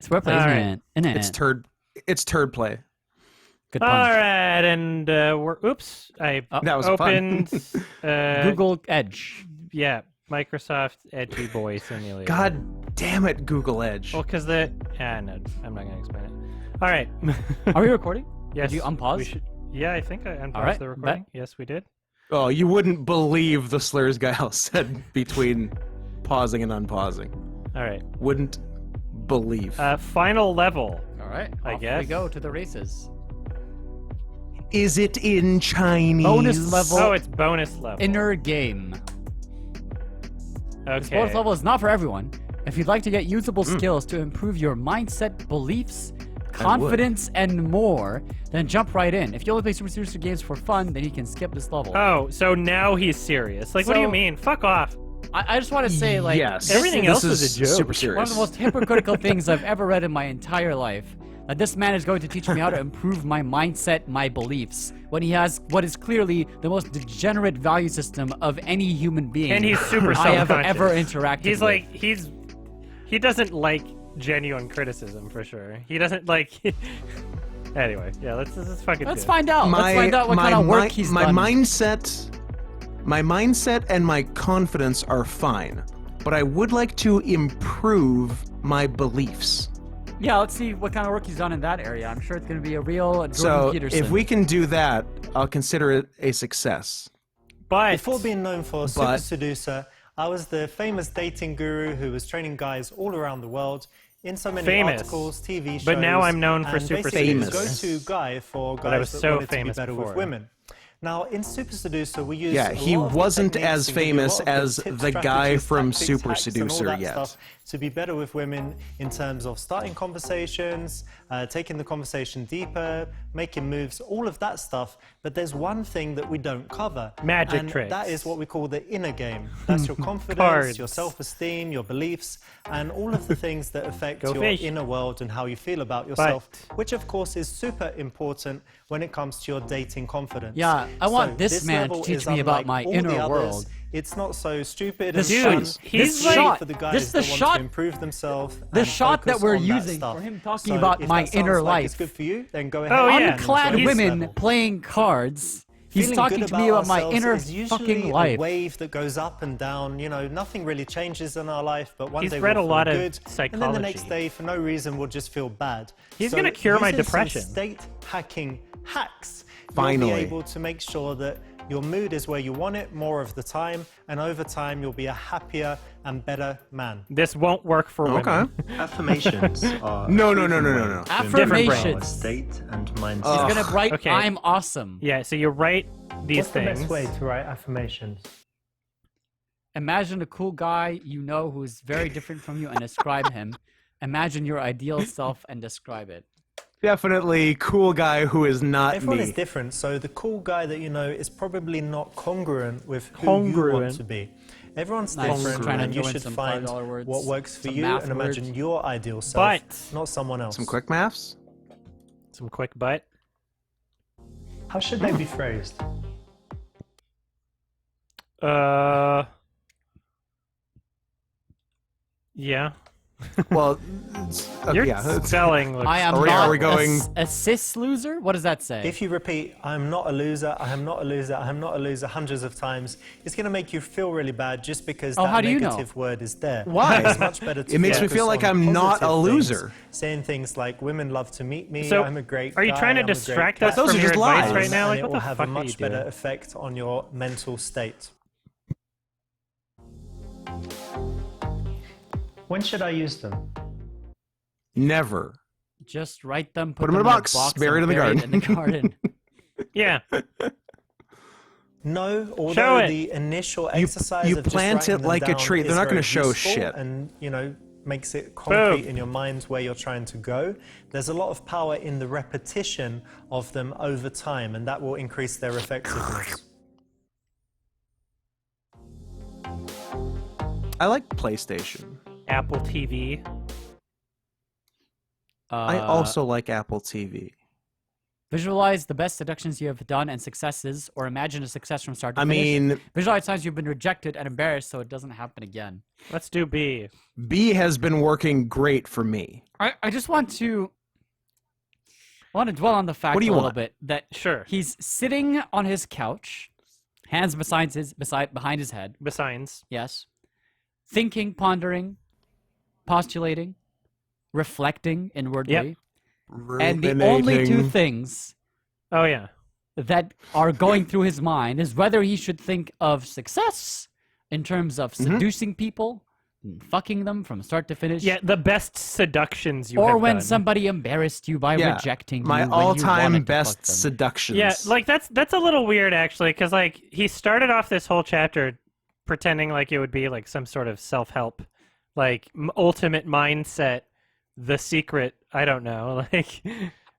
It's wordplay, isn't it? It's turd play. Good All pun. right, and we're oops, I That was opened Google Edge. Yeah, Microsoft Edgy Boy Simulator. God damn it, Google Edge. Well, because no, I'm not gonna explain it. All right. Are we recording? Yes. Did you unpause? We should, yeah, I think I unpaused right, the recording. Yes, we did. Oh, you wouldn't believe the slurs Guile said between pausing and unpausing. All right. Wouldn't believe. Final level. All right, I off guess we go to the races. Is it in Chinese? Bonus level. Oh, it's bonus level. Inner game. Okay. This bonus level is not for everyone. If you'd like to get usable skills to improve your mindset, beliefs, confidence, and more, then jump right in. If you only play Super Seducer games for fun, then you can skip this level. Oh, so now he's serious. Like, what do you So- mean? Fuck off. I just want to say, like, yes. Everything This else is a joke. Super serious. one of the most hypocritical things I've ever read in my entire life. That this man is going to teach me how to improve my mindset, my beliefs, when he has what is clearly the most degenerate value system of any human being And he's super I have self-conscious. ever interacted He's with. like, he doesn't like genuine criticism for sure. He doesn't like. Anyway, yeah, let's fucking. Let's do it. find out. Let's find out what kind of work he's my done. My mindset and my confidence are fine, but I would like to improve my beliefs. Yeah, let's see what kind of work he's done in that area. I'm sure it's going to be a real Jordan So Peterson. if we can do that, I'll consider it a success. But Before being known for Super Seducer, I was the famous dating guru who was training guys all around the world in so many Famous. articles, TV shows. But now I'm known for and Super basically Seducer. the go-to guy for But I guys was that so wanted to be famous better before. with women. Now, in Super Seducer, we use Yeah, a he lot of the wasn't techniques as and give you a famous lot of as tips, the guy strategies, from tactics, Super hacks, and all Seducer that yet. stuff to be better with women in terms of starting conversations, taking the conversation deeper, making moves, all of that stuff. But there's one thing that we don't cover. Magic and tricks. That is what we call the inner game. That's your confidence, Cards. your self-esteem, your beliefs, and all of the things that affect Go your fish. inner world and how you feel about yourself, which of course is super important when it comes to your dating confidence. Yeah, I want this man to level teach is me about unlike my all inner the others. world. It's not so stupid This and shot- fun. this It's like- really shot- for the guys this is that the want shot- to improve themselves. the and shot that focus we're on using stuff. for him talking So about if my that sounds inner like life. It's good for you, then go ahead. Oh, and yeah. Unclad enjoy this women level. playing cards. He's Feeling talking good to me about my ourselves inner is usually fucking life. a wave that goes up and down. You know, nothing really changes in our life, but one He's day read we'll a feel lot of good, and then the next psychology. day, for no reason, we'll just feel bad. He's So gonna cure my using some depression. State hacking hacks. Finally. You'll be able to make sure that your mood is where you want it more of the time, and over time, you'll be a happier and better man. this won't work for women. Okay. Affirmations are No. Affirmations. state and mindset. He's gonna write, Okay. I'm awesome. Yeah, so you write these What's the things. best way to write affirmations? Imagine a cool guy you know who's very different from you and describe him. Imagine your ideal self and describe it. Definitely cool guy who is not Everyone me. is different, so the cool guy that you know is probably not congruent with who you Congruent. want to be. Everyone's Nice. different, Trying to and you throw in should some find $5 words, what works for some you math and imagine words. your ideal self, But- not someone else. Some quick maths? Some quick butt. How should they be phrased? Yeah. Well, Your yeah. spelling looks. I am Are we- not are we going- a cis loser? What does that say? If you repeat, I'm not a loser, I am not a loser, I am not a loser hundreds of times, it's going to make you feel really bad just because how that do you know? negative word is there. Why? It's much better to It makes me focus feel like on I'm not a positive things, loser. saying things like, women love to meet me, So, I'm a great are you guy, trying to I'm a great distract guy. us Those from are your just advice lies. right now? And Like, it what will the have fuck a are you much better doing? effect on your mental state. When should I use them? Never. Just write them, Put 'em in a box, bury it and in the bury garden. in the garden. Yeah. No, Show although it. the initial You- exercise you of just plant writing it them like a down tree. They're is not gonna very show useful shit. and, you know, makes it concrete Boom. in your mind where you're trying to go. There's a lot of power in the repetition of them over time, and that will increase their effectiveness. I like PlayStation. Apple TV. I also like Apple TV. Visualize the best seductions you have done and successes, or imagine a success from start to I finish. mean, Visualize times you've been rejected and embarrassed so it doesn't happen again. Let's do B. B has been working great for me. I just want to dwell on the fact What do you a little want? bit that Sure. he's sitting on his couch, hands behind his head, Besides. yes, thinking, pondering, postulating, reflecting inwardly. And the only two Ruminating. things Oh, yeah. that are going through his mind is whether he should think of success in terms of seducing people, and fucking them from start to finish, Yeah, the best seductions you or have when done. somebody embarrassed you by Yeah, rejecting you my when you all-time wanted to best fuck them. seductions. Yeah, like that's a little weird actually, because like he started off this whole chapter pretending like it would be like some sort of self-help, like ultimate mindset, the secret. I don't know, like,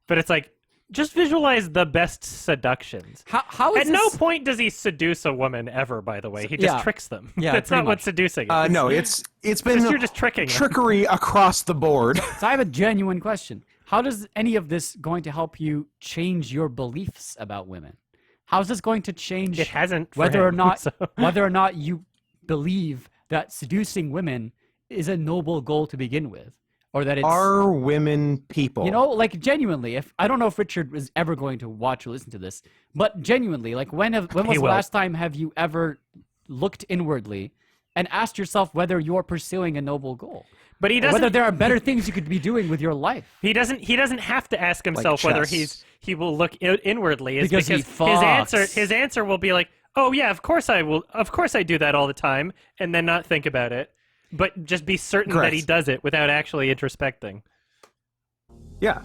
but it's like just visualize the best seductions. How is At no this- point does he seduce a woman ever. By the way, he just Yeah. tricks them. Yeah, that's pretty not what much. seducing is. no, it's been You're just tricking them. trickery across the board. So I have a genuine question. How does any of this going to help you change your beliefs about women? How is this going to change It hasn't for whether or him, not so- whether or not you believe that seducing women is a noble goal to begin with, or that it's Are women people? you know, like genuinely. If I don't know if Richard is ever going to watch or listen to this, but genuinely, like when was He the will. last time have you ever looked inwardly and asked yourself whether you're pursuing a noble goal? But he Or doesn't. whether there are better things you could be doing with your life. He doesn't have to ask himself whether chess. he will look inwardly. It's Because he fucks. his answer will be like, oh yeah, of course I will. Of course I do that all the time, and then not think about it, but just be certain that he Correct. does it without actually introspecting. Yeah.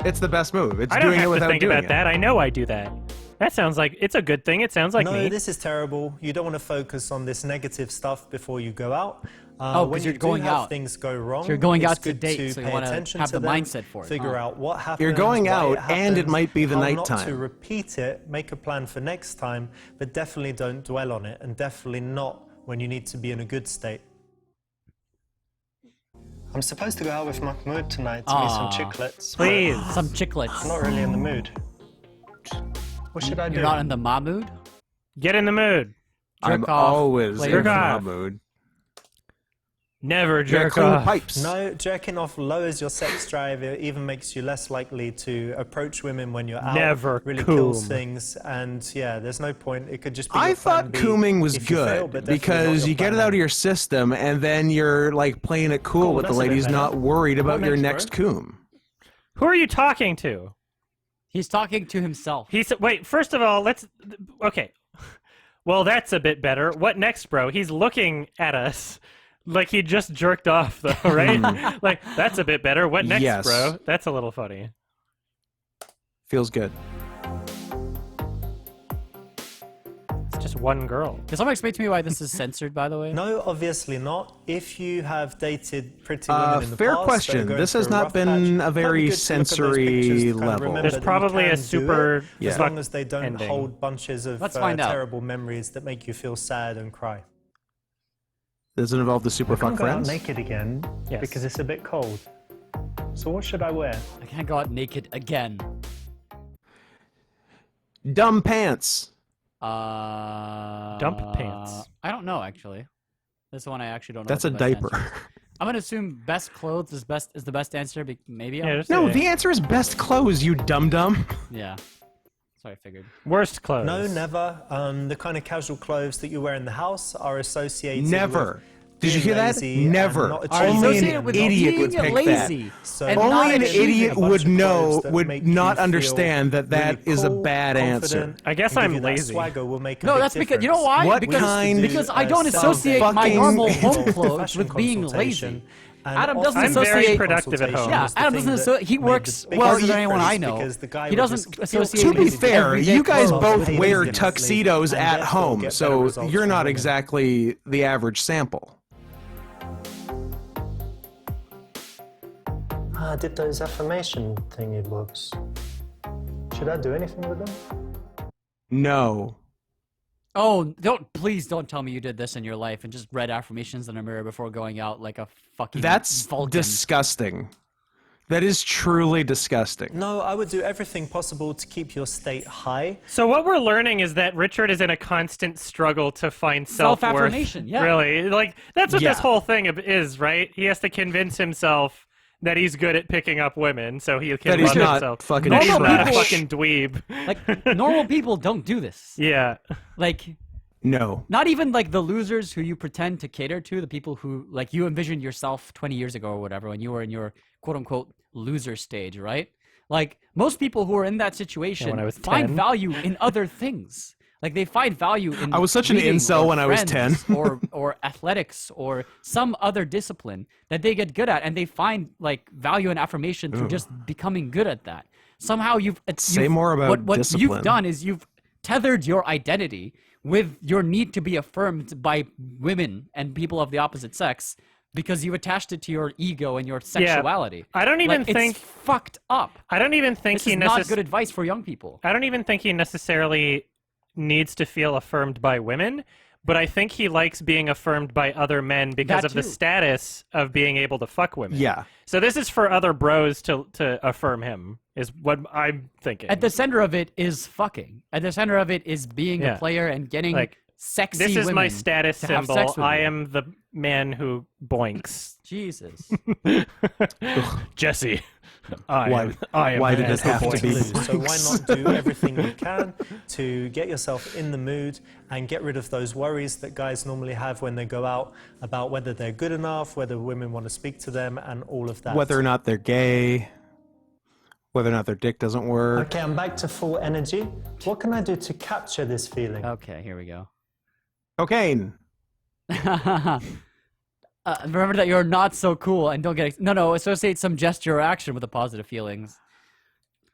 It's the best move. It's I don't doing it have to without think doing about it. that. I know I do that. That sounds like it's a good thing. It sounds like no, me. this is terrible. You don't want to focus on this negative stuff before you go out. Oh, 'cause when you're you going do have out. things go wrong, So you're going it's out to good date, so you pay wanna attention have to the them, mindset for it, Figure huh? out what happened. You're going why out, it and it happened, might be the how nighttime. Not to repeat it. Make a plan for next time, but definitely don't dwell on it, and definitely not when you need to be in a good state. I'm supposed to go out with Mahmoud tonight to eat some Aw. chiclets. but Please. Some chiclets. I'm not really in the mood. What should I do? You're not in the ma mood? Get in the mood. I'm Jerk off, always play in your Jerk my off. mood. Never Yeah, jerk clean off. pipes. No, jerking off lowers your sex drive. It even makes you less likely to approach women when you're out. Never really coom. kills things, and yeah, there's no point. It could just be. I your plan thought B cooming was if you fail, but good definitely not because your you get plan it out of A. your system and then you're like playing it cool Cool, with the that's a bit ladies, better. not worried about your next, next coom. Who are you talking to? He's talking to himself. Wait, first of all, okay. Well, that's a bit better. What next, bro? He's looking at us like he just jerked off, though, right? Like, that's a bit better. What next, Yes. bro? That's a little funny. Feels good. It's just one girl. Can someone explain to me why this is censored, by the way? No, obviously not. If you have dated pretty women in the fair past, that are question. going This through has not rough been patch, a might be very good to look at those sensory pictures to kind of level. remember There's that you probably a can do super it, Yeah. as long as they don't ending. hold bunches of Let's find out. terrible memories that make you feel sad and cry. Does it involve the super I can't fuck go out friends? naked again Yes. because it's a bit cold. So what should I wear? I can't go out naked again. Dumb pants. Dump pants. I don't know actually. This one I actually don't know. That's a what the best diaper. answer is. I'm gonna assume best clothes is the best answer. Maybe. Yeah, just No, say the answer is best clothes, you dum dum. Yeah. So I figured. worst clothes. No, never. The kind of casual clothes that you wear in the house are associated Never. with Did you being hear that? lazy and Never. not Are achieving Only an associated with idiot being would pick lazy. that. So And Only not an achieving idiot a bunch would of know, clothes that would make you not feel understand that that really is a cool, bad answer. confident, I guess and give I'm you that lazy. swagger will make a No, big that's because you know difference. why? What because kind because I of don't associate my fucking- normal home Fashion clothes with being consultation, lazy. and Adam doesn't I'm very associate. productive at home. Yeah, was the Adam thing doesn't. that He made the works biggest well than you- anyone I know. because the guy He would doesn't just feel associate. To be his fair, everyday you guys clothes both with being wear lazy. tuxedos And at therefore home, get better so results you're from not women. exactly the average sample. I did those affirmation thingy books. Should I do anything with them? No. Oh, please don't tell me you did this in your life and just read affirmations in a mirror before going out like a fucking That's Vulcan. disgusting. That is truly disgusting. No, I would do everything possible to keep your state high. So what we're learning is that Richard is in a constant struggle to find self-worth. Self-affirmation, yeah. Really, like that's what Yeah. this whole thing is, right? He has to convince himself that he's good at picking up women, so he can That he's love not himself. fucking That he's not a trash. fucking dweeb. Like, normal people don't do this. Yeah. Like, No. not even like the losers who you pretend to cater to, the people who like you envisioned yourself 20 years ago or whatever when you were in your quote unquote loser stage, right? Like most people who are in that situation when I was find 10. value in other things. Like they find value in I was such an reading incel or when I was friends 10. or athletics or some other discipline that they get good at, and they find like value and affirmation through just becoming good at that. Somehow Say more about what discipline. you've done is you've tethered your identity with your need to be affirmed by women and people of the opposite sex because you attached it to your ego and your sexuality. I don't even Like, think it's fucked up. I don't even think This he is not good advice for young people. I don't even think he necessarily needs to feel affirmed by women, but I think he likes being affirmed by other men because That of the too. status of being able to fuck women. Yeah. So this is for other bros to affirm him, is what I'm thinking. At the center of it is fucking. At the center of it is being Yeah. a player and getting Like, sexy this is my women status to have symbol. sex with I you. am the man who boinks. Jesus. Jesse. Why- I am why the did man it who have to boinks. be? Lose. So why not do everything you can to get yourself in the mood and get rid of those worries that guys normally have when they go out about whether they're good enough, whether women want to speak to them, and all of that. Whether or not they're gay, whether or not their dick doesn't work. Okay, I'm back to full energy. What can I do to capture this feeling? Okay, here we go. Cocaine. Remember that you're not so cool and don't get no. Associate some gesture or action with the positive feelings.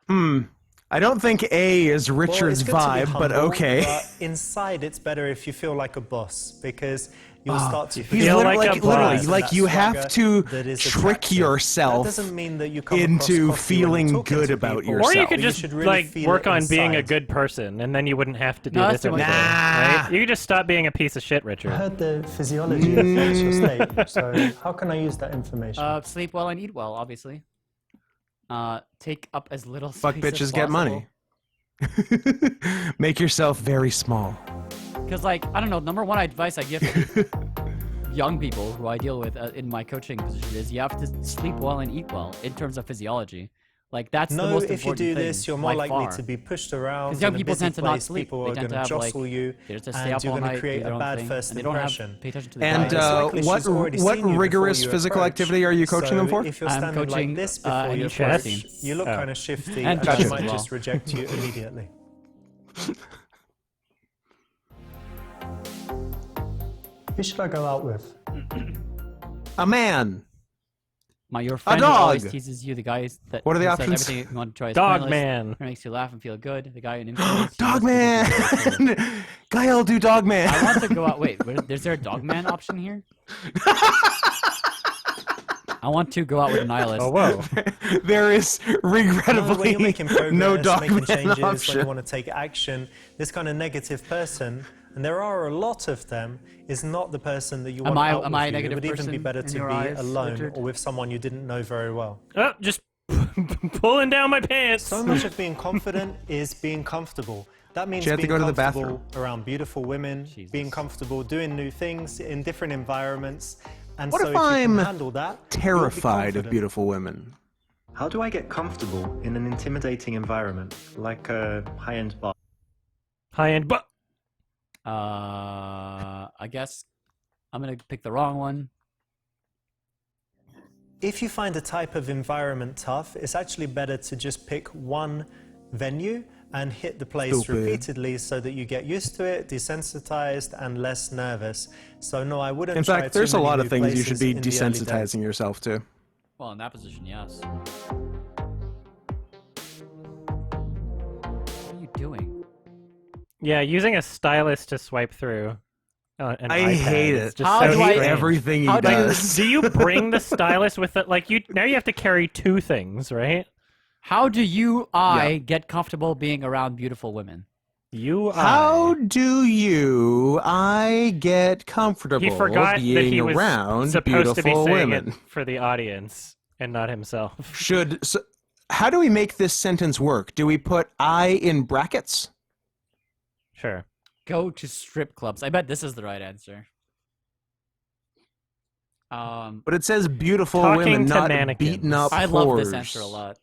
I don't think A is Well, Richard's it's good to be vibe, but humble, okay. But inside, it's better if you feel like a boss because you'll start to He's feel literally, like a literally, boss. like you have swagger to that is trick attractive. yourself That doesn't mean that you come into across cocky when you're feeling talking good to about people. yourself. Or you could You just should really like feel work it on being a inside. good person, and then you wouldn't have to do No, this that's too every much. day. Nah. Right? You could just stop being a piece of shit, I Richard. heard the physiology affects your state, so how can I use that information? Sleep well and eat well, obviously. Take up as little Fuck space as bitches, get money. Make yourself very small. Because, like, I don't know, number one advice I give young people who I deal with in my coaching position is you have to sleep well and eat well in terms of physiology. Like, that's the No, most if you important do thing, this, you're more by likely far. to be pushed around. 'Cause young in a people busy tend to not place. sleep. People They are tend going to to have, like, jostle you, They just stay and up you're all going night, to create do their a own bad thing, first and they don't impression. pay attention to the And diet. It's likely what she's already what seen you rigorous before you physical approach. activity are you coaching them So for? if you're I'm standing coaching, like this before any you chest. approach, you look Oh. kind of shifty, And and chest she as might well. just reject you immediately. Who should I go out with? A man. Your friend who dog. always teases you, the guy that What are the who options? says everything you want to try is Dog pointless, man. who makes you laugh and feel good, the guy who influences you, Dog teases you, man. Guy, do dog man. I want to go out. Wait, is there a dog man option here? I want to go out with a nihilist. Oh, whoa. There is No, when regrettably you're making progress, no dog making man changes, when you option. want to take action, this kind of negative person, and there are a lot of them, is not the person that you want out am with I a you. negative It would even be person better in to your be eyes, alone Richard? or with someone you didn't know very well. Oh, just pulling down my pants. So much of being confident is being comfortable. That means You have to being go to the comfortable bathroom. around beautiful women, Jesus. being comfortable doing new things in different environments. And What so if if you I'm can handle that, you'll be Terrified of confident. beautiful women. How do I get comfortable in an intimidating environment, like a high-end bar? High-end butt. I guess I'm gonna pick the wrong one. If you find a type of environment tough, it's actually better to just pick one venue and hit the place Stupid. repeatedly so that you get used to it, desensitized, and less nervous. So no, I wouldn't In try fact, too there's a many lot new of things you should places be in the early days. desensitizing yourself to. Well, in that position, yes. What are you doing? Yeah, using a stylus to swipe through. An I iPad hate is it. just How so do I- strange. Everything he How do you- does. Do you bring the stylus with it? Like now you have to carry two things, right? How do I get comfortable being around beautiful women? How do I get comfortable He forgot being that he was around supposed to be beautiful saying women? it for the audience, and not himself. How do we make this sentence work? Do we put I in brackets? Sure. Go to strip clubs. I bet this is the right answer. But it says beautiful Talking women, to not mannequins. beaten up I love this whores. answer a lot.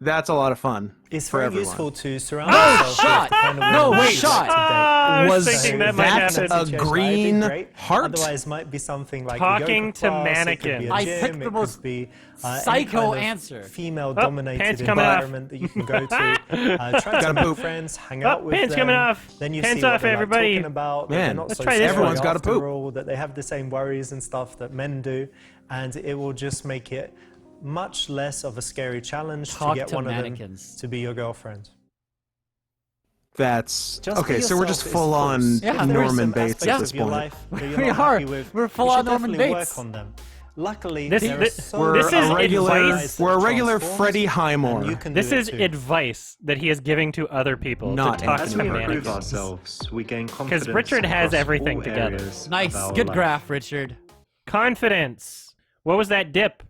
That's a lot of fun. It's for very everyone. useful to surround Oh, yourself shot! with the kind of No, women wait, you shot! like to date. I was Was thinking that might that happen. a green heart? Otherwise, might be something like Talking a yoga to class, mannequins. It could be a I gym, picked the it most could be any psycho kind of answer. pants female-dominated coming off. environment that you can go to. Try to Gotta make poop. friends, hang out with pants them. coming off. Then you Pants see what off, they everybody. like talking about. that Man, they're not let's so try this Everyone's scary gotta after poop. all, that they have the same worries and stuff that men do, and it will just make it much less of a scary challenge Talk to get to one of mannequins. them to be your girlfriend. That's Just okay. be So we're yourself just is full on false. Yeah, If there is Norman some Bates aspects at this of your point. life that you're We not are. happy with, We're full you on should Norman definitely Bates. work on them. Luckily, This- there this- are so We're this is a regular. advice that We're a regular transforms, Freddie and you Highmore. can This do it is too. advice that he is giving to other people Not to talk Anthony As to we Hopkins. improve mannequins. ourselves, we gain confidence. Richard has across everything all together. areas of Nice, our good life. graph, Richard. Confidence. What was that dip?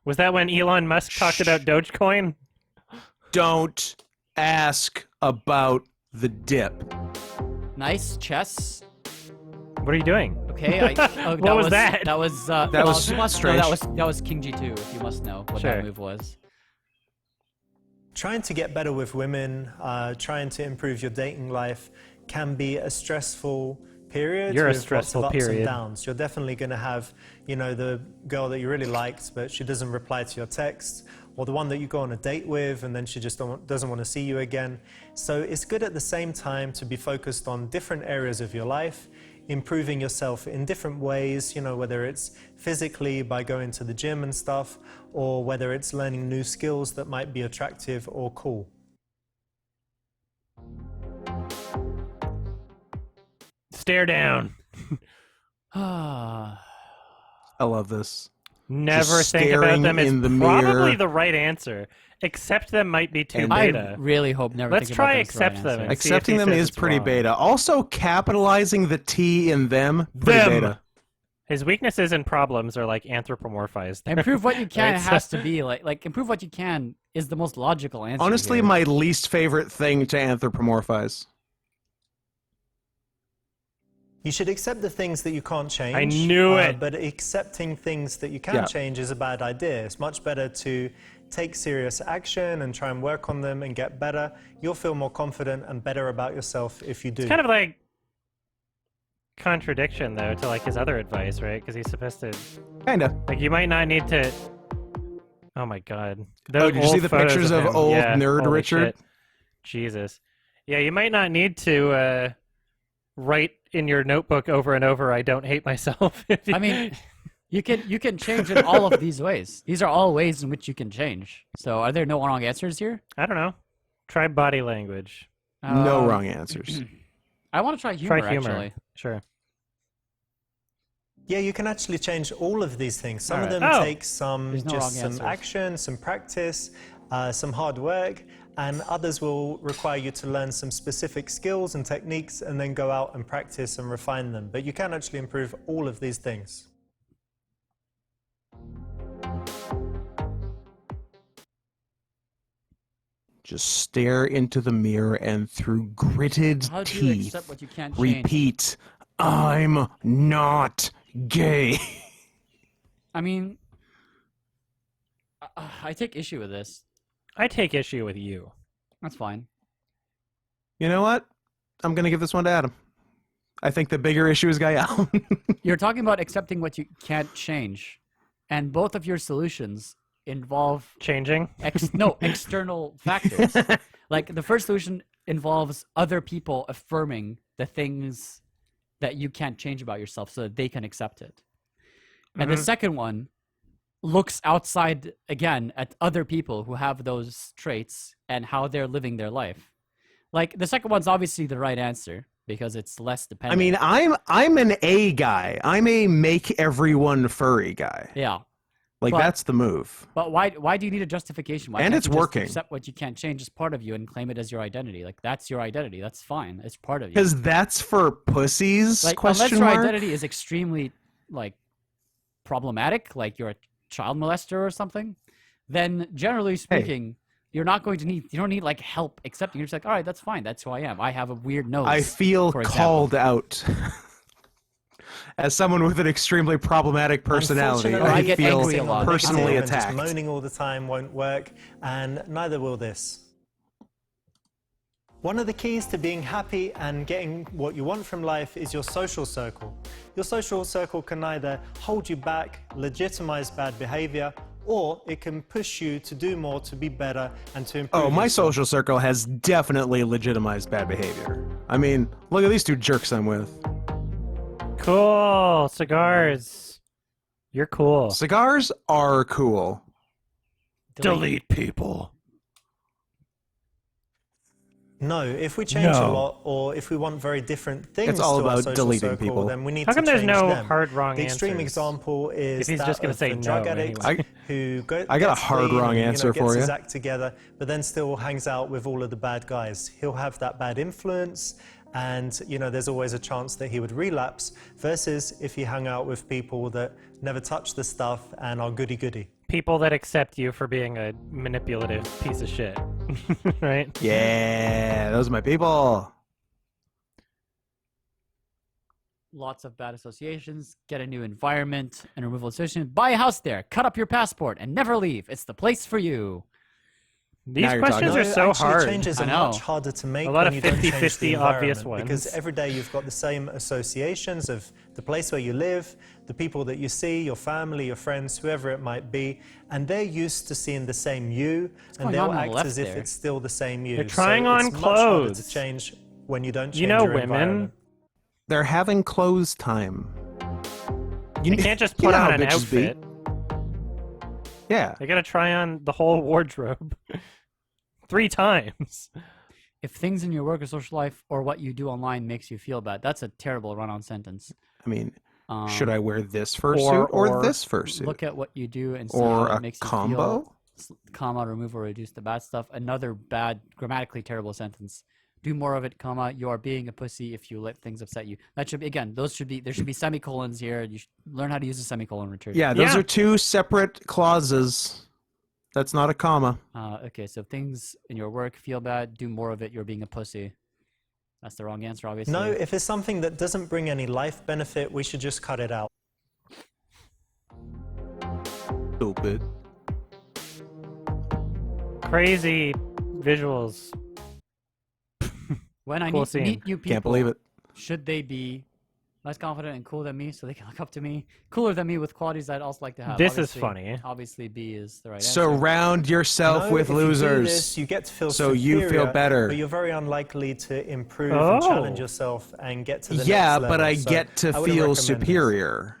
Was that when Elon Musk talked about Dogecoin? Don't ask about the dip. Nice chess. What are you doing? Okay. Oh, What was that? That was. That was you must strange. know that was King G2. If you must know what Sure. that move was. Trying to get better with women, trying to improve your dating life can be a stressful period. You're a with lots stressful of ups period. and downs. You're definitely going to have, the girl that you really liked, but she doesn't reply to your texts, or the one that you go on a date with and then she just doesn't want to see you again. So it's good at the same time to be focused on different areas of your life, improving yourself in different ways, whether it's physically by going to the gym and stuff, or whether it's learning new skills that might be attractive or cool. Stare down. I love this. Never Just think about staring them is in the probably mirror. the right answer. Accept them might be too And- beta. I really hope never. Let's think try about them as the right accept them answer. and see if Accepting he them says is it's pretty wrong. beta. Also, capitalizing the T in them, pretty Them. beta. His weaknesses and problems are like anthropomorphized. Improve what you can Right, so- has to be like improve what you can is the most logical answer. Honestly, here. my least favorite thing to anthropomorphize. You should accept the things that you can't change. I knew it. But accepting things that you can Yeah. change is a bad idea. It's much better to take serious action and try and work on them and get better. You'll feel more confident and better about yourself if you do. It's kind of like contradiction though to like his other advice, right? Because he's supposed to Kinda. like you might not need to. Oh my god! Oh, did you old see the photos pictures of him. old Yeah, nerd holy Richard? shit. Jesus. Yeah, you might not need to write in your notebook over and over. I don't hate myself. if you- I mean, you can change in all of these ways. These are all ways in which you can change. So, are there no wrong answers here? I don't know. Try body language. No Um, wrong answers. I want to try humor. Try humor. Actually, Sure. Yeah, you can actually change all of these things. Some of Alright. them Oh. take some There's no just wrong some answers. action, some practice, some hard work, and others will require you to learn some specific skills and techniques and then go out and practice and refine them. But you can actually improve all of these things. Just stare into the mirror and through gritted how do you teeth accept what you can't change? repeat, I'm not gay. I mean, I take issue with this. I take issue with you. That's fine. You know what? I'm going to give this one to Adam. I think the bigger issue is Gael. You're talking about accepting what you can't change, and both of your solutions involve Changing. external factors. Like the first solution involves other people affirming the things that you can't change about yourself so that they can accept it. And the second one looks outside again at other people who have those traits and how they're living their life. Like the second one's obviously the right answer because it's less I dependent. mean, I'm an A guy. I'm a make everyone furry guy. yeah. Like But- that's the move. But why do you need a justification? Why And can't it's you just working. accept what you can't change as part of you and claim it as your identity? Like that's your identity. That's fine. It's part of you. Because that's for pussies? Like question unless your mark? identity is extremely like problematic, like you're child molester or something, then generally speaking, you don't need like help accepting. You're just like, all right, that's fine. That's who I am. I have a weird nose. I feel for example. called out. As someone with an extremely problematic personality, Unfortunately, I get feel angry a lot. personally negative and attacked. Just moaning all the time won't work, and neither will this. One of the keys to being happy and getting what you want from life is your social circle. Your social circle can either hold you back, legitimize bad behavior, or it can push you to do more, to be better, and to improve. Oh, my yourself. social circle has definitely legitimized bad behavior. I mean, look at these two jerks I'm with. Cool. Cigars. You're cool. Cigars are cool. Delete people. No, if we change a No. lot, or if we want very different things It's all to our about social deleting circle, people. then we need How to come there's change no them. hard wrong The extreme answers? example is If he's that just gonna of say the drug no addict anyway. who I got a gets hard clean wrong and, answer gets for his you. act together, but then still hangs out with all of the bad guys. He'll have that bad influence, and there's always a chance that he would relapse. Versus if he hung out with people that never touch the stuff and are goody-goody. People that accept you for being a manipulative piece of shit. Right? Yeah, those are my people. Lots of bad associations, get a new environment and removal association. Buy a house there, cut up your passport, and never leave. It's the place for you. These Now you're questions talking. are so actually, hard. changes I are know. much harder to make A lot when of you don't change 50-50 the obvious environment, because ones. every day you've got the same associations of the place where you live, the people that you see, your family, your friends, whoever it might be, and they're used to seeing the same you, and going they'll on the act left as if there? it's still the same you. They're trying on it's much harder clothes. to change when you don't change You know your women. environment. They're having clothes time. You can't just you put know how on an bitches be. outfit. Yeah. They gotta try on the whole wardrobe 3 times. If things in your work or social life or what you do online makes you feel bad, that's a terrible run-on sentence. I mean, should I wear this fursuit or- or this fursuit? Look at what you do and see Or how a it makes you combo? feel. Comma, remove or reduce the bad stuff. Another bad, grammatically terrible sentence. Do more of it, comma, you are being a pussy if you let things upset you. That should be, again, there should be semicolons here. You should learn how to use a semicolon, Richard. Yeah, those Yeah. are two separate clauses. That's not a comma. Okay, so things in your work feel bad, do more of it, you're being a pussy. That's the wrong answer, obviously. No, if it's something that doesn't bring any life benefit, we should just cut it out. Stupid. Crazy visuals. When I Cool meet scene. new people, Can't believe it. should they be less confident and cool than me so they can look up to me? Cooler than me with qualities I'd also like to have. This is Obviously- funny. Obviously, B is the right answer. Surround yourself No, with if you do losers. this, you get to feel so you feel superior, better. But you're very unlikely to improve and challenge Oh. yourself and get to the Yeah, next level. but I So get to I wouldn't feel recommend this. superior.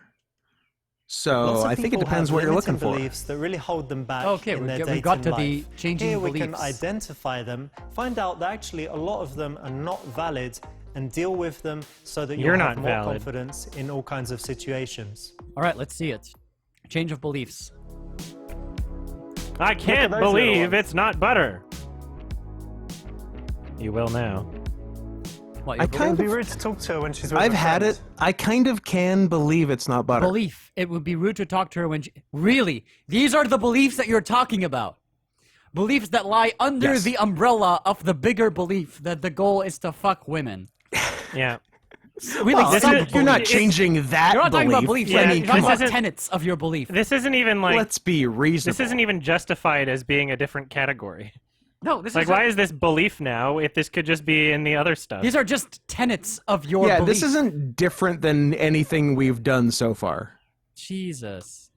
So Lots of I think it people depends have what you're looking limiting for. beliefs that really hold them back Okay, in we their got dating to life. the changing Here we can beliefs. identify them, find out that actually a lot of them are not valid, and deal with them so that You're you'll not have more valid. confidence in all kinds of situations. All right, let's see it. Change of beliefs. I can't those little believe ones. it's not butter. You will now. What, I your kind It'd be of, rude to talk to her when she's with I've her had friends. it. I kind of can believe it's not butter. belief. It would be rude to talk to her when she... Really? These are the beliefs that you're talking about. Beliefs that lie under Yes. the umbrella of the bigger belief that the goal is to fuck women. Yeah. Really, Well, This some is- you're not beliefs. changing that You're not talking about belief. beliefs. Yeah, You're talking this about isn't- tenets of your belief. This isn't even like Let's be reasonable. this isn't even justified as being a different category. No, this Like, is why is this belief now if this could just be in the other stuff? These are just tenets of your Yeah, belief. this isn't different than anything we've done so far. Jesus.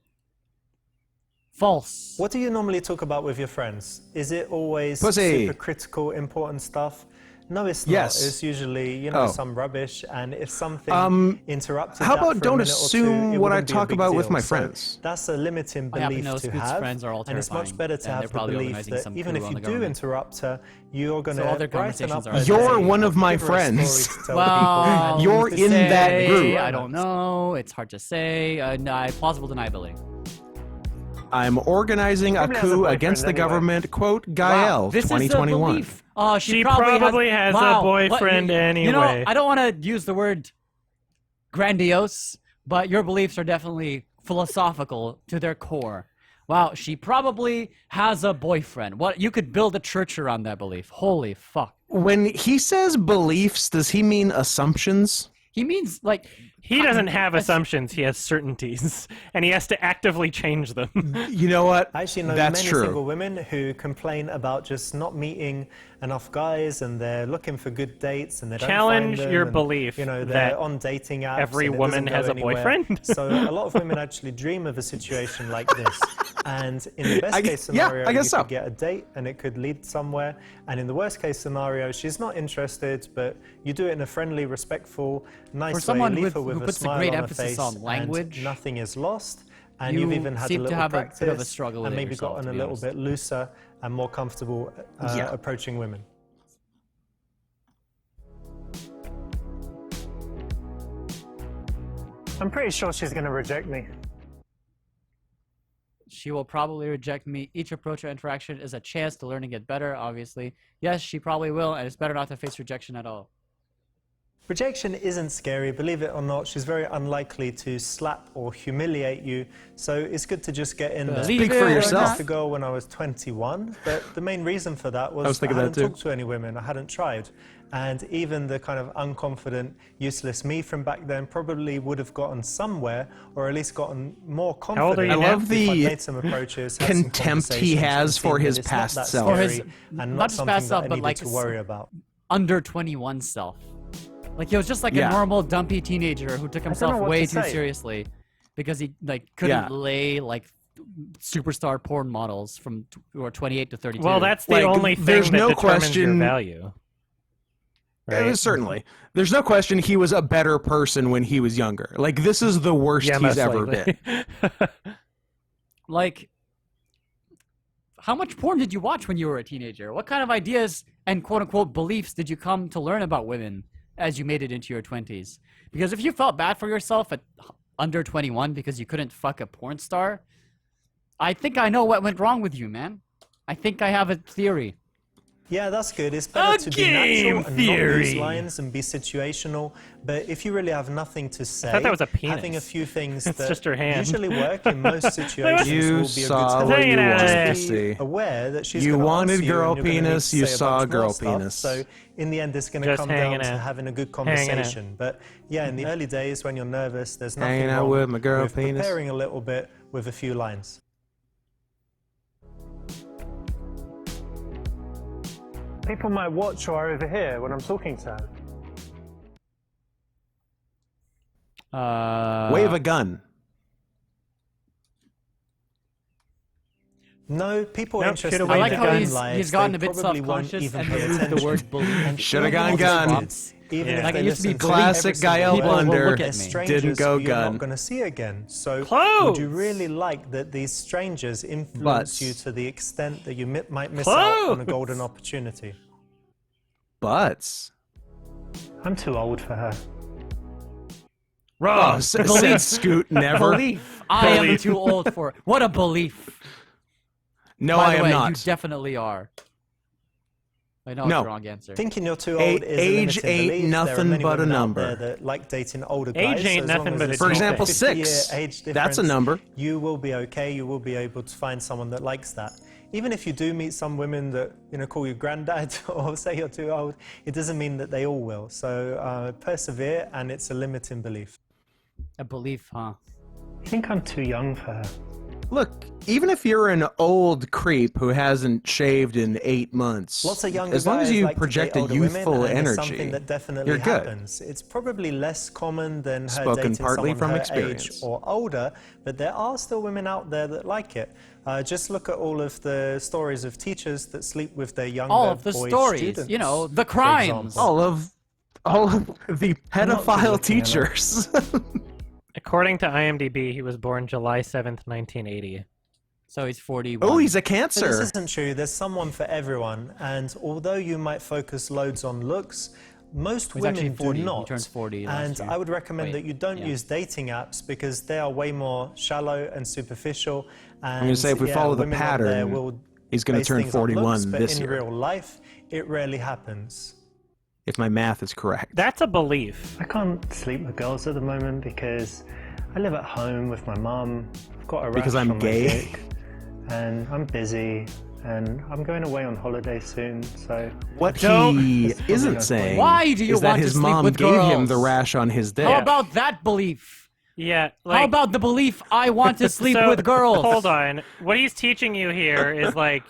False. What do you normally talk about with your friends? Is it always Pussy. super critical, important stuff? No, it's not. Yes. It's usually, Oh. some rubbish, and if something interrupted how that about for a don't minute or two, assume it what I wouldn't be a talk big about with deal. my So friends. that's a limiting I happen to belief know to Scoot's have, friends are all and it's much terrifying, better to and have they're the probably belief organizing that some even coup if on you the do government. interrupt her, you're going So all their to brighten up. conversations are her You're day, one of my give her a friends. story to tell Well, people. You're to in that say, group. I don't know. It's hard to say. No, plausible deniability. I'm organizing a Probably has a coup boyfriend against the anyway. government, quote, Gael, this 2021. is a belief. Oh, She she probably has a wow, boyfriend You know, anyway. I don't want to use the word grandiose, but your beliefs are definitely philosophical to their core. Wow, she probably has a boyfriend. What, you could build a church around that belief. Holy fuck. When he says beliefs, does he mean assumptions? He means like He doesn't have assumptions, he has certainties, and he has to actively change them. You know what? I actually know That's many true. single women who complain about just not meeting enough guys, and they're looking for good dates, and they don't Challenge find them, your and, belief you know, that they're on dating apps. every and it woman doesn't go has a anywhere. boyfriend. So a lot of women actually dream of a situation like this. And in the best I gu- case yeah, scenario, I guess you so. could get a date and it could lead somewhere. And in the worst case scenario, she's not interested, but you do it in a friendly, respectful, nice For someone way. Leave with- her with who a puts a smile great on her emphasis face, on and language, nothing is lost. And you you've even had a seem to little have a practice, bit of a struggle with and it maybe yourself, gotten to a be little honest. bit looser and more comfortable Yeah. approaching women. I'm pretty sure she's going to reject me. she will probably reject me. Each approach or interaction is a chance to learn and get better, obviously. Yes, she probably will, and it's better not to face rejection at all. Rejection isn't scary, believe it or not. She's very unlikely to slap or humiliate you, so it's good to just get in there. Believe Speak it for or yourself. I not. used a girl when I was 21, but the main reason for that was, I was thinking I that hadn't too. talked to any women, I hadn't tried. And even the kind of unconfident, useless me from back then probably would have gotten somewhere, or at least gotten more confident. old are you I now? love if I'd the made some approaches, had some contempt he conversations, has and for seen his that it's not past that self. For scary his- and not not just something past that self, I but needed like to worry about. Under 21 self. Like he was just like Yeah. a normal dumpy teenager who took know himself what way to too say. seriously because he like couldn't Yeah. lay like superstar porn models from who are 28 to 32. Well, that's the Like, only thing there's that no determines your question- value. Right? Certainly. There's no question he was a better person when he was younger. Like, this is the worst Yeah, he's most ever likely. been. like how much porn did you watch when you were a teenager? What kind of ideas and quote unquote beliefs did you come to learn about women as you made it into your 20s? Because if you felt bad for yourself at under 21 because you couldn't fuck a porn star, I think I know what went wrong with you, man. I think I have a theory. Yeah, that's good. It's better to be game natural and not use theory. lines and be situational. But if you really have nothing to say, that was a penis. having a few things It's that just her hand. usually work in most situations You will be a saw good what Hang you it out. wanted to Just see. aware that she's You gonna wanted answer you girl and you're gonna need penis, to you say a saw bunch more girl stuff. penis. So in the end, it's going to Just come down hanging to out. having a good Hanging out. conversation. But yeah, in the early days when you're nervous, there's nothing Hanging out wrong with my girl with penis. preparing a little bit with a few lines. People might watch or are over here when I'm talking to her. Wave a gun. No, people Nope, interested should've in I like waved their how a own he's lives, gotten they a bit probably won't self-conscious even and pay removed the attention. word belief. And Shoulda even gone if gun. they did, even Yeah. if Like, they it used to be listened to Classic every Gael single People will word, blunder. look they're at me. strangers Didn't go who you're gun. not going to see again. So would Close. you really like that these strangers influence Butts. you to the extent that you might miss out on a Close. golden opportunity? Butts. I'm too old for her. Oh, Wrong. said Scoot never. Belief. I am Belief. too old for it. What a belief. No, By I the am way, not. you definitely are. I know No. it's the wrong answer. Thinking you're too old Age is a limiting ain't belief. There are nothing many but a women out number. there that like dating older Age guys. ain't so as long nothing as but a it's For number. not example, 50-year 6. age That's a difference, number. You will be okay. You will be able to find someone that likes that. Even if you do meet some women that call you granddad or say you're too old, it doesn't mean that they all will. So persevere, and it's a limiting belief. A belief, huh? I think I'm too young for her. Look, even if you're an old creep who hasn't shaved in 8 months, Lots of younger as long as guys you like to project date a older women, youthful and it's energy, something that definitely you're good. happens. It's probably less common than her Spoken dating partly someone from her experience. age or older, but there are still women out there that like it. Just look at all of the stories of teachers that sleep with their younger All of the boy stories, students, you know, the for crimes. example. all of the pedophile looking at her. teachers. According to IMDb, he was born July 7th, 1980. So he's 41. Oh, he's a But this Cancer. isn't true. There's someone for everyone, and although you might focus loads on looks, most He's actually women 40. do He not. turned 40 last And year. I would recommend Wait, that you don't yeah. use dating apps because they are way more shallow and superficial. And gonna say, if we follow the women out there pattern, will he's gonna base turn things on 41 looks, but this in year. real life, it rarely happens. If my math is correct. That's a belief. I can't sleep with girls at the moment because I live at home with my mum. I've got a rash Because I'm on my gay. dick, and I'm busy, and I'm going away on holiday soon, so... What Don't- he That's probably isn't not saying Why do you is that want to his sleep mom with gave him the girls? rash on his dick. How about that belief? Yeah. Like, How about the belief I want to sleep so, with girls? Hold on. What he's teaching you here is like,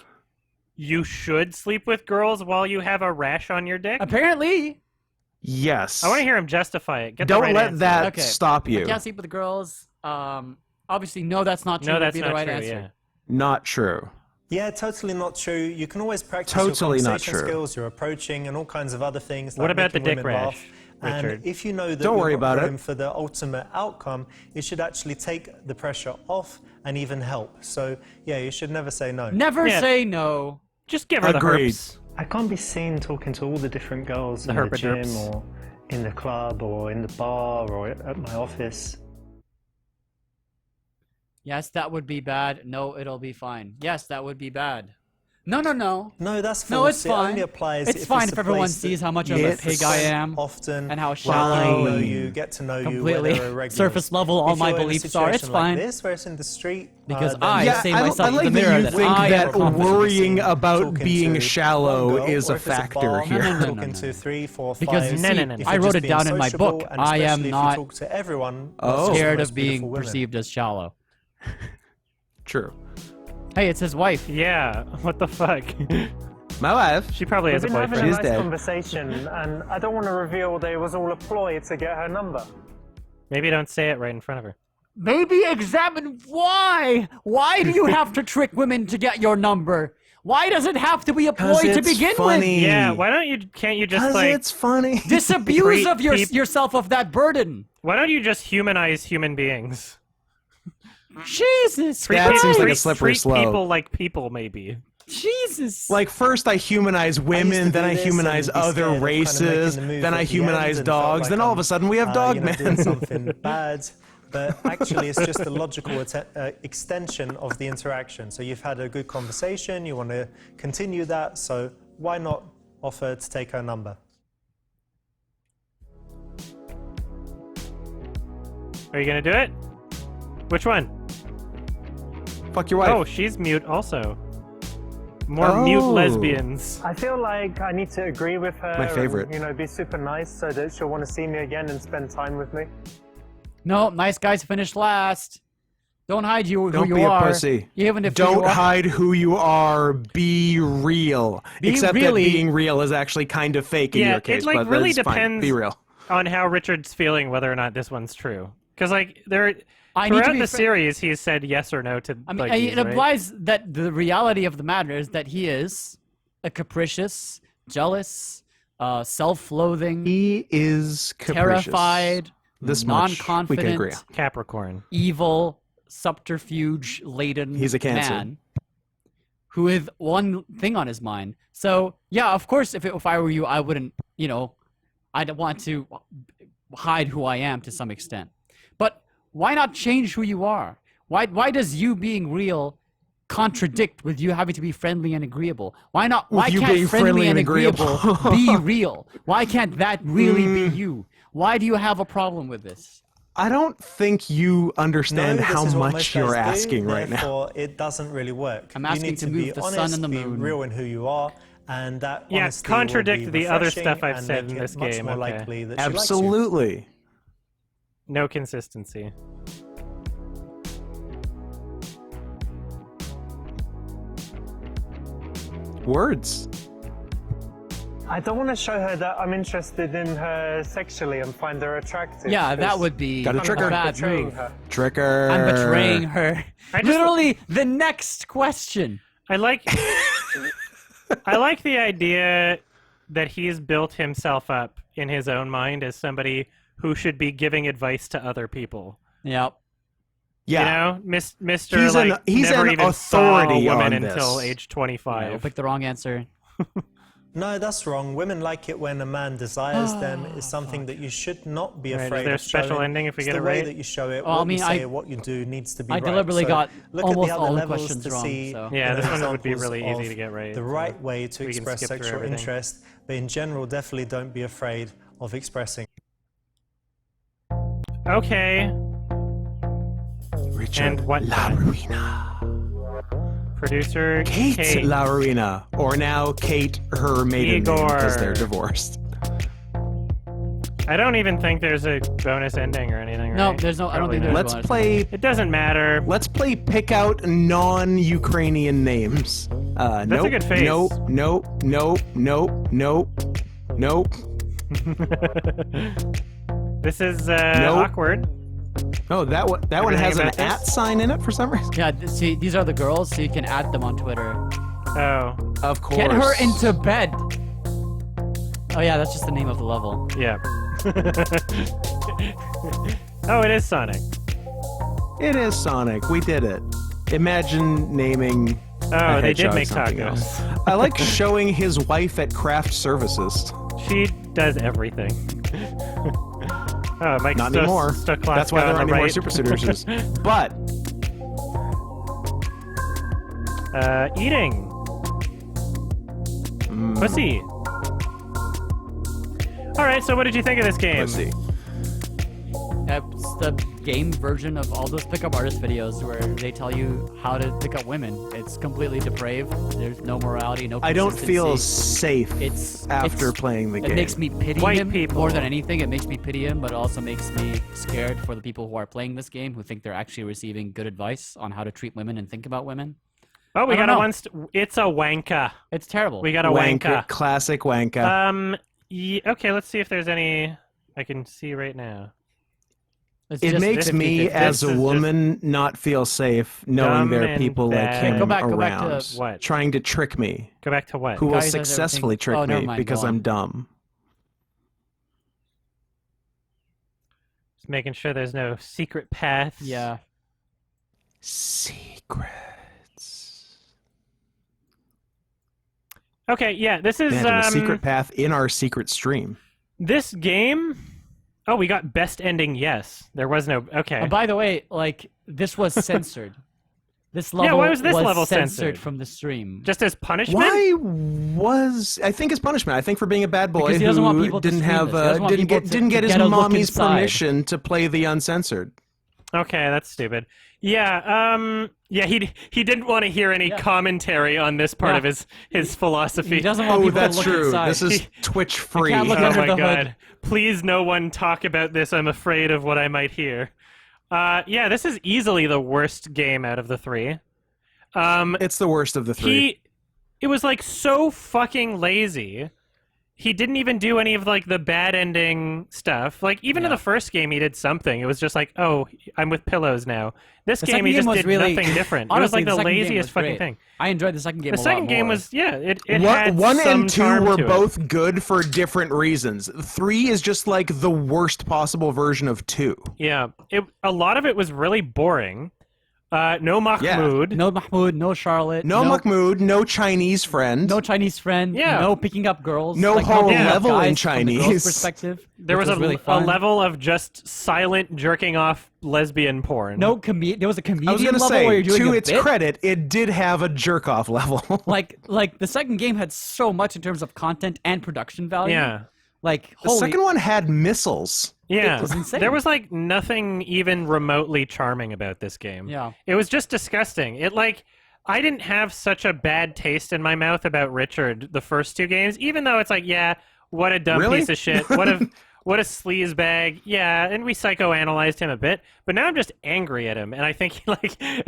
you should sleep with girls while you have a rash on your dick. Apparently. Yes. I want to hear him justify it. Get the Don't right let answer. that Okay. stop I you. can't sleep with girls. Obviously, no, that's not true. No, would that's be not the right true. answer. Yeah. Not true. Yeah, totally not true. You can always practice Totally your not conversation true. skills, your approaching, and all kinds of other things. What like about the making dick women rash, laugh. And Richard? if you know that Don't you're worry not about it. going for the ultimate outcome, it should actually take the pressure off and even help. So yeah, you should never say no. Never Yeah. say no. Just give her Agreed. the herps. I can't be seen talking to all the different girls in the herpaderps. gym or in the club or in the bar or at my office. Yes, that would be bad. No, it'll be fine. Yes, that would be bad. No, no, no. No, that's false. No, it's It fine. only applies It's if fine it's if a everyone place sees that how much of a It's pig I am often, and how where shallow people know and you, get to know you, completely where they're regulars. surface level all If my you're in a beliefs are. It's situation like fine. this, where it's in the street, Because then I Yeah, say I myself in like the that mirror you that think I that am confident. worrying about talking being to shallow one girl, is or a if it's factor bar, here. No, no, talking no. to 3, 4, 5. Because you see, No, no, no. if I you're wrote just it being down in my sociable, book. and I am especially if not you talk to everyone, Oh. not just the scared most of beautiful being women. perceived as shallow. True. Hey, it's his wife. Yeah. What the fuck? My wife. She probably We've has a been having boyfriend. a She's nice dead. conversation, and I don't want to reveal that it was all a ploy to get her number. Maybe don't say it right in front of her. Maybe examine why. Why do you have to trick women to get your number? Why does it have to be a ploy to it's begin funny. Yeah. Why don't you? Can't you just Because like? it's funny. with? Disabuse Treat of peop- yourself of that burden. Why don't you just humanize human beings? Jesus That Christ. seems like a slippery treat slope. people like people, maybe. Jesus. Like, first I humanize women, to then do I this humanize and be other scared of kind of races, making the move then at I the humanize end and felt dogs, like then all of I'm, a sudden we have dog doing men. something bad. But actually, it's just a logical extension of the interaction. So you've had a good conversation, you want to continue that, so why not offer to take her number? Are you gonna do it? Which one? Fuck your wife. Oh, she's mute also. More mute Oh. lesbians. I feel like I need to agree with her. My favorite. And, be super nice so that she'll want to see me again and spend time with me. No, nice guys finish last. Don't hide who Don't you be a are. pussy. Even if who Don't you are. hide who you are. Be real. Be Except really- that being real is actually kind of fake in Yeah, your it, case. like, but really that's fine. depends- Be real. On how Richard's feeling, whether or not this one's true. Because like I need to throughout be the fr- series, he's said yes or no to. I mean, like, it these, right? implies that the reality of the matter is that he is a capricious, jealous, self-loathing, He is capricious. terrified, This much we can non-confident, agree. Capricorn. evil, subterfuge-laden He's a Cancer. man who with one thing on his mind. So, yeah, of course, if I were you, I wouldn't, I'd want to hide who I am to some extent. But why not change who you are? Why does you being real contradict with you having to be friendly and agreeable? Why not? Why you can't being friendly and agreeable. agreeable be real? Why can't that really be you? Why do you have a problem with this? I don't think you understand No, this how is what much most you're guys do, asking right now. therefore it doesn't really work. I'm you asking need to to move be the sun honest, and the be moon. real in who you are, and that Yeah, honesty will contradict be the other refreshing stuff I've and said make in it this much game, more okay. likely that she likes you. Absolutely. No consistency. Words. I don't want to show her that I'm interested in her sexually and find her attractive. Yeah, that because would be Gotta a trick her. bad betraying move. her. Tricker. I'm betraying her. I just- Literally, the next question. I like I like the idea that he's built himself up in his own mind as somebody who should be giving advice to other people. Yep. You Yeah. know, Mr. He's like he's never an even saw a authority woman on until this. age I 25. picked the wrong answer. No, that's wrong. Women like it when a man desires them. It's something that you should not be Right, is afraid there a of special showing. ending if we It's get the it way right? that you show it, Well, I what mean, you say, I- what you do needs to be I right. deliberately So got look almost at the all other the levels questions to wrong, see so- Yeah, the this one would be examples really easy of to get right, The so right way to we can express skip through sexual everything. interest, but in general, definitely don't be afraid of expressing. Okay. Richard And what? La Ruina. Producer Kate La Ruina. Or now Kate, her maiden name, because they're Igor. divorced. I don't even think there's a bonus ending or anything, No, right? there's no. I don't Probably think not. there's. Let's play. It doesn't matter. Let's play pick out non-Ukrainian names. That's nope, a good face. Nope, nope, nope, nope, nope, nope. This is Nope. awkward. Oh, that one Everything has an about this? @ sign in it for some reason. Yeah, see, these are the girls, so you can add them on Twitter. Oh, Of course. Get her into bed. Oh yeah, that's just the name of the level. yeah. Oh, it is Sonic. It is Sonic. We did it. Imagine naming. Oh, a they did hedgehog make something tacos. else. I like showing his wife at craft services. She does everything. Oh, Mike's Not still, anymore. Still That's why there on aren't the any more right. Super Seducers. But Eating. Pussy. All right, so what did you think of this game? let's see. It's the game version of all those pickup artist videos where they tell you how to pick up women. It's completely depraved. There's no morality, no I don't feel consistency. safe It's after it's- playing the game. It makes me pity White him people. more than anything. It makes me pity him, but it also makes me scared for the people who are playing this game who think they're actually receiving good advice on how to treat women and think about women. Oh, we I don't got a know. it's a wanka. It's terrible. We got a Wanka, wanka. classic wanka. Okay, let's see if there's any I can see right now. It's It just makes 50-50. me, as This a is woman, not feel safe knowing dumb there are and people like bad. him Go back to around what? trying to trick me, Go back to what? who will Guy who does successfully everything- trick Oh, never me mind, because go on. I'm dumb. Just making sure there's no secret paths. Yeah. Secrets. Okay, yeah, this is Imagine a secret path in our secret stream. this game. Oh, we got best ending. Yes, there was no. Okay. And by the way, like this was censored. This level why was this level censored censored? from the stream? Just as punishment. Why was I think it's punishment? I think for being a bad boy Because he who doesn't want people to didn't stream have this. He doesn't want didn't people get to- didn't to get his get a look mommy's inside. permission to play the uncensored. Okay, that's stupid. Yeah. Yeah. He didn't want to hear any Yeah. commentary on this part Yeah. of his philosophy. He doesn't want Oh, people that's to look true. inside. This is Twitch free. can't look Oh under my the god! hood. Please, no one talk about this. I'm afraid of what I might hear. Yeah, this is easily the worst game out of the three. It's the worst of the three. It was like so fucking lazy. He didn't even do any of like the bad ending stuff. Like even in the first game, he did something. It was just like, oh, I'm with pillows now. This The game, second he game just was did really- nothing different. Honestly, it was like the second game laziest was fucking great. thing. I enjoyed the second game The a lot second game more. was it had One some and two charm were to it. both good for different reasons. 3 is just like the worst possible version of 2. Yeah, a lot of it was really boring. No Mahmoud. No Mahmoud, no Charlotte, No Mahmoud, no Chinese friend. no Chinese friend, Yeah. no picking up girls, No like, whole picking up level in guys from the girls' Chinese. perspective. There which was really a fun. level of just silent jerking off lesbian porn. No there was a comedian I was gonna level where say, you're doing to a its bit. credit, it did have a jerk-off level. Like the second game had so much in terms of content and production value. Yeah. Like The holy second one had missiles. Yeah, It was insane. there was like nothing even remotely charming about this game. Yeah. It was just disgusting. I didn't have such a bad taste in my mouth about Richard the first two games, even though it's like, yeah, what a dumb Really? piece of shit. What a sleaze bag. Yeah, and we psychoanalyzed him a bit, but now I'm just angry at him, and I think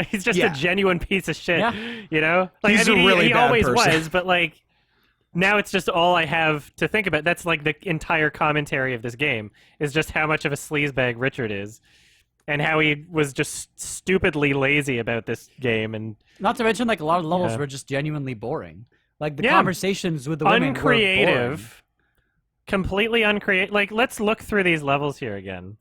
he's just Yeah. a genuine piece of shit. Yeah. You know, like He's I mean, a really he bad always person. was, but like. Now it's just all I have to think about. That's like the entire commentary of this game is just how much of a sleazebag Richard is, and how he was just stupidly lazy about this game and Not to mention, like a lot of the levels Yeah. were just genuinely boring. Like the Yeah. conversations with the women were boring. uncreative, completely uncreative. Like let's look through these levels here again.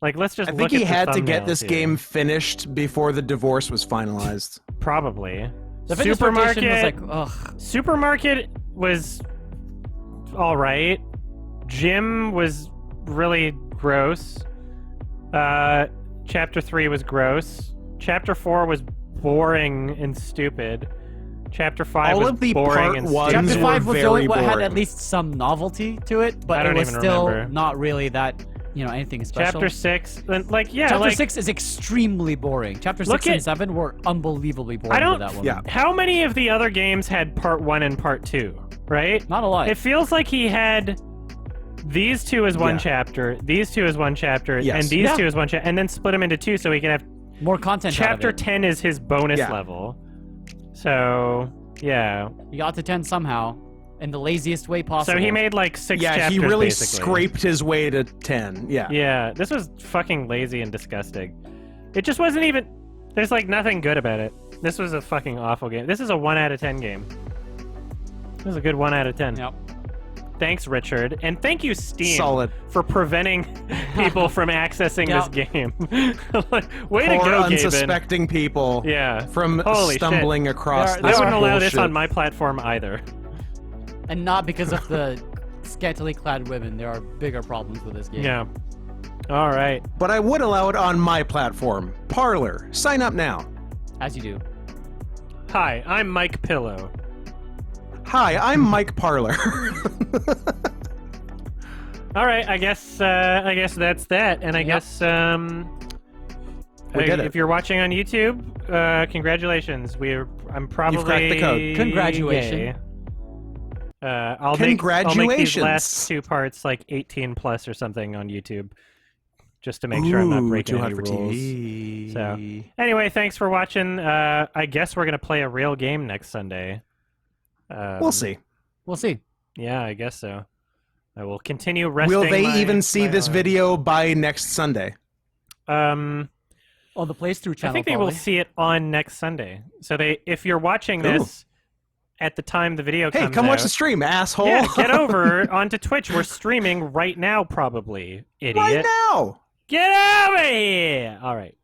Like let's just. I look think he at the had to get thumbnails this here. game finished before the divorce was finalized. Probably. The fitness rotation was like, ugh. Supermarket was all right. Gym was really gross. Chapter 3 was gross. Chapter 4 was boring and stupid. Chapter 5 All was of the boring part and ones stupid. Chapter were 5 was the very only one had boring. at least some novelty to it, but I it don't was even still remember. not really that anything special. Chapter 6, like yeah, Chapter like 6 is extremely boring. Chapter Look 6 and at- 7 were unbelievably boring I don't- for that one. Yeah. how many of the other games had part 1 and part 2, right? Not a lot. It feels like he had these two as one Yeah. chapter, these two as one chapter, Yes. and these Yeah. two as one chapter, and then split them into two so he can have More content chapter out of it. 10 is his bonus Yeah. level. So, yeah. He got to 10 somehow, in the laziest way possible. So he made like 6 Yeah, chapters, he really basically. scraped his way to 10. Yeah. Yeah, this was fucking lazy and disgusting. It just wasn't even... There's like nothing good about it. This was a fucking awful game. This is a 1 out of 10 game. This is a good 1 out of 10. Yep. Thanks, Richard. And thank you, Steam, Solid. for preventing people from accessing Yep. this game. Like, way to Poor go, Gaben. unsuspecting people Yeah. from Holy shit. stumbling across They I this wouldn't allow this bullshit. on my platform either. And not because of the scantily clad women. There are bigger problems with this game. Yeah. All right. But I would allow it on my platform, Parlor. Sign up now. As you do. Hi, I'm Mike Pillow. Hi, I'm Mike Parlor. All right, I guess that's that, and I Yep. guess We did it. if you're watching on YouTube, congratulations. I'm probably cracked the code. Congratulations. gay. I'll make these Congratulations. last 2 parts like 18 plus or something on YouTube, just to make sure I'm not Ooh, breaking too hot any for rules. TV. So, anyway, thanks for watching. I guess we're gonna play a real game next Sunday. We'll see. We'll see. Yeah, I guess so. I will continue resting. Will they my- even see my this arm. video by next Sunday? On the Plazethrough channel. I think they will see it on next Sunday. So if you're watching this at the time the video Hey, comes come watch out, the stream, asshole. yeah, get over onto Twitch. We're streaming right now, probably, idiot. right now. Get over here! All right.